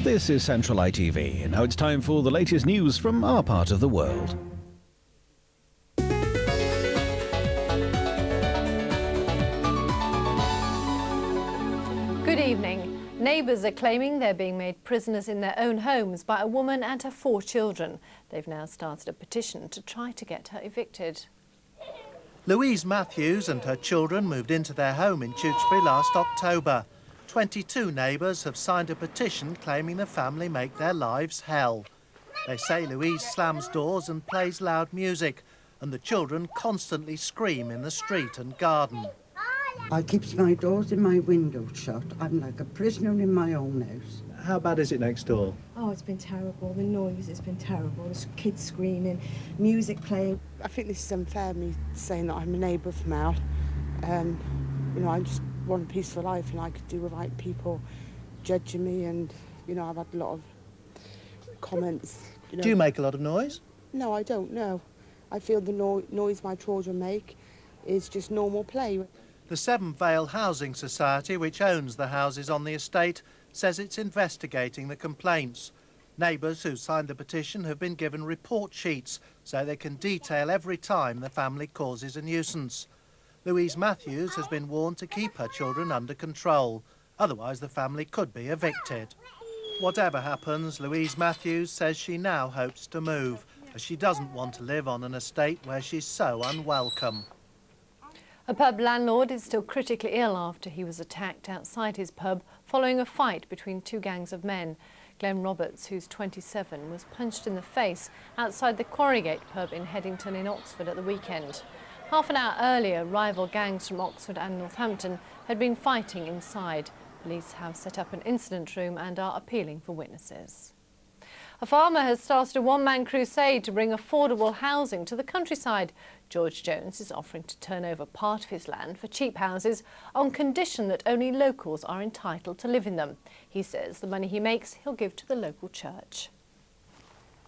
This is Central ITV, and now it's time for the latest news from our part of the world. Good evening. Neighbours are claiming they're being made prisoners in their own homes by a woman and her 4 children. They've now started a petition to try to get her evicted. Louise Matthews and her children moved into their home in Tewkesbury last October. 22 neighbours have signed a petition claiming the family make their lives hell. They say Louise slams doors and plays loud music, and the children constantly scream in the street and garden. I keep my doors and my windows shut. I'm like a prisoner in my own house. How bad is it next door? Oh, it's been terrible. The noise has been terrible. There's kids screaming, music playing. I think this is unfair, me saying that I'm a neighbour of Mel. You know, I just want a peaceful life, and I could do without people judging me, and, you know, I've had a lot of comments. You know. Do you make a lot of noise? No, I don't, no. I feel the noise my children make is just normal play. The Seven Vale Housing Society, which owns the houses on the estate, says it's investigating the complaints. Neighbours who signed the petition have been given report sheets so they can detail every time the family causes a nuisance. Louise Matthews has been warned to keep her children under control, otherwise the family could be evicted. Whatever happens, Louise Matthews says she now hopes to move, as she doesn't want to live on an estate where she's so unwelcome. A pub landlord is still critically ill after he was attacked outside his pub following a fight between 2 gangs of men. Glenn Roberts, who's 27, was punched in the face outside the Quarrygate pub in Headington in Oxford at the weekend. Half an hour earlier, rival gangs from Oxford and Northampton had been fighting inside. Police have set up an incident room and are appealing for witnesses. A farmer has started a one-man crusade to bring affordable housing to the countryside. George Jones is offering to turn over part of his land for cheap houses on condition that only locals are entitled to live in them. He says the money he makes he'll give to the local church.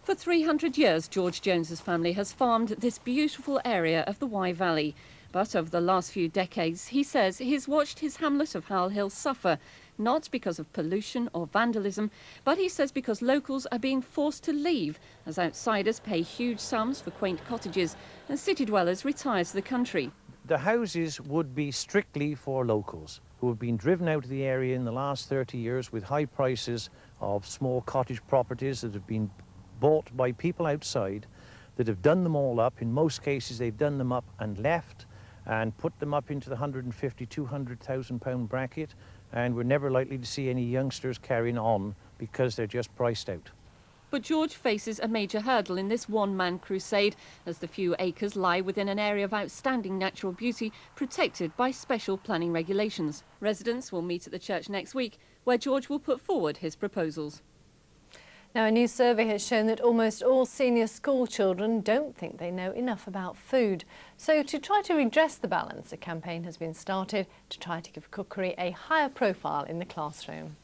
For 300 years, George Jones's family has farmed this beautiful area of the Wye Valley. But over the last few decades, he says he's watched his hamlet of Howell Hill suffer, not because of pollution or vandalism, but he says because locals are being forced to leave as outsiders pay huge sums for quaint cottages and city dwellers retire to the country. The houses would be strictly for locals who have been driven out of the area in the last 30 years with high prices of small cottage properties that have been bought by people outside that have done them all up. In most cases, they've done them up and left and put them up into the 150,000 to 200,000 pound bracket, and we're never likely to see any youngsters carrying on because they're just priced out. But George faces a major hurdle in this one-man crusade, as the few acres lie within an area of outstanding natural beauty protected by special planning regulations. Residents will meet at the church next week, where George will put forward his proposals. Now, a new survey has shown that almost all senior school children don't think they know enough about food. So to try to redress the balance, a campaign has been started to try to give cookery a higher profile in the classroom.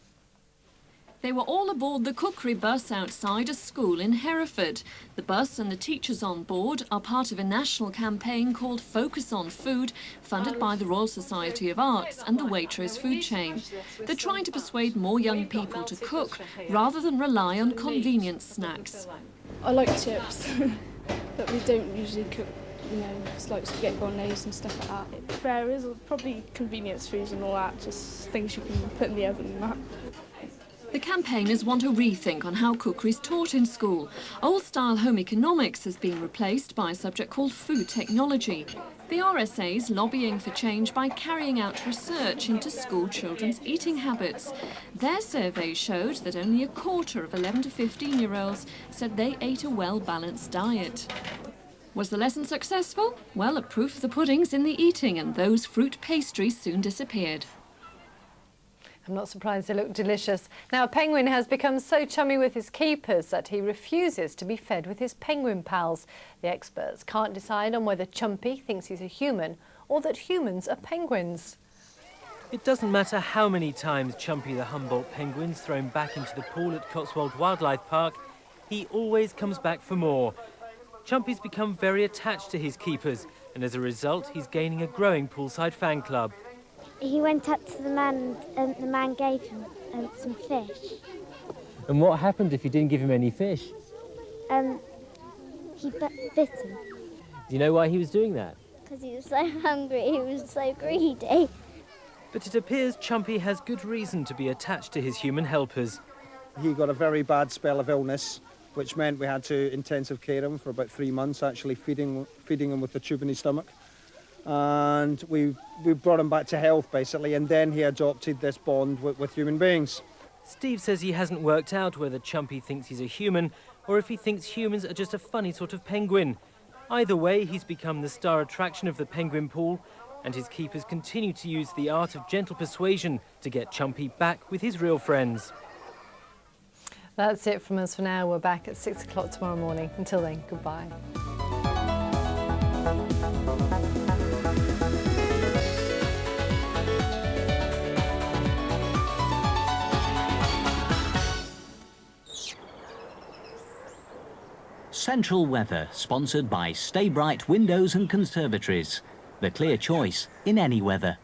They were all aboard the cookery bus outside a school in Hereford. The bus and the teachers on board are part of a national campaign called Focus on Food, funded by the Royal Society of Arts and the Waitrose food chain. They're trying to persuade more young people to cook rather than rely on convenience snacks. I like chips, but we don't usually cook, you know, it's like spaghetti bolognese and stuff like that. There is probably convenience foods and all that, just things you can put in the oven and that. The campaigners want a rethink on how cookery is taught in school. Old-style home economics has been replaced by a subject called food technology. The RSA is lobbying for change by carrying out research into school children's eating habits. Their survey showed that only a quarter of 11 to 15-year-olds said they ate a well-balanced diet. Was the lesson successful? Well, a proof of the pudding's in the eating, and those fruit pastries soon disappeared. I'm not surprised they look delicious. Now, a penguin has become so chummy with his keepers that he refuses to be fed with his penguin pals. The experts can't decide on whether Chumpy thinks he's a human or that humans are penguins. It doesn't matter how many times Chumpy the Humboldt penguin's thrown back into the pool at Cotswold Wildlife Park, he always comes back for more. Chumpy's become very attached to his keepers, and as a result, he's gaining a growing poolside fan club. He went up to the man and the man gave him some fish. And what happened if you didn't give him any fish? He bit him. Do you know why he was doing that? Because he was so hungry, he was so greedy. But it appears Chumpy has good reason to be attached to his human helpers. He got a very bad spell of illness, which meant we had to intensive care him for about 3 months, actually feeding him with the tube in his stomach. And we brought him back to health, basically, and then he adopted this bond with human beings. Steve says he hasn't worked out whether Chumpy thinks he's a human or if he thinks humans are just a funny sort of penguin. Either way, he's become the star attraction of the penguin pool, and his keepers continue to use the art of gentle persuasion to get Chumpy back with his real friends. That's it from us for now. We're back at 6 o'clock tomorrow morning. Until then, goodbye. Central Weather, sponsored by Stay Bright Windows and Conservatories. The clear choice in any weather.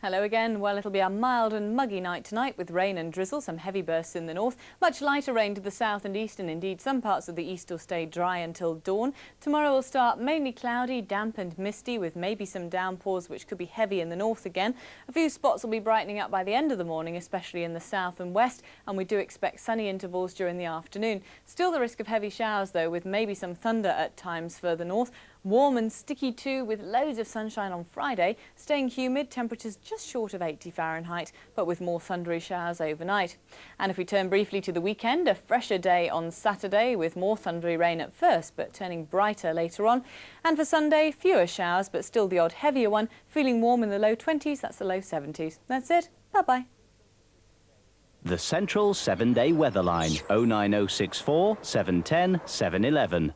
Hello again. Well, it'll be a mild and muggy night tonight with rain and drizzle, some heavy bursts in the north, much lighter rain to the south and east, and indeed some parts of the east will stay dry until dawn. Tomorrow will start mainly cloudy, damp and misty with maybe some downpours which could be heavy in the north again. A few spots will be brightening up by the end of the morning, especially in the south and west, and we do expect sunny intervals during the afternoon. Still the risk of heavy showers though, with maybe some thunder at times further north. Warm and sticky too, with loads of sunshine on Friday, staying humid, temperatures just short of 80 Fahrenheit, but with more thundery showers overnight. And if we turn briefly to the weekend, a fresher day on Saturday with more thundery rain at first, but turning brighter later on. And for Sunday, fewer showers, but still the odd heavier one, feeling warm in the low 20s, that's the low 70s. That's it. Bye-bye. The Central 7-Day Weather Line, 09064 710 711.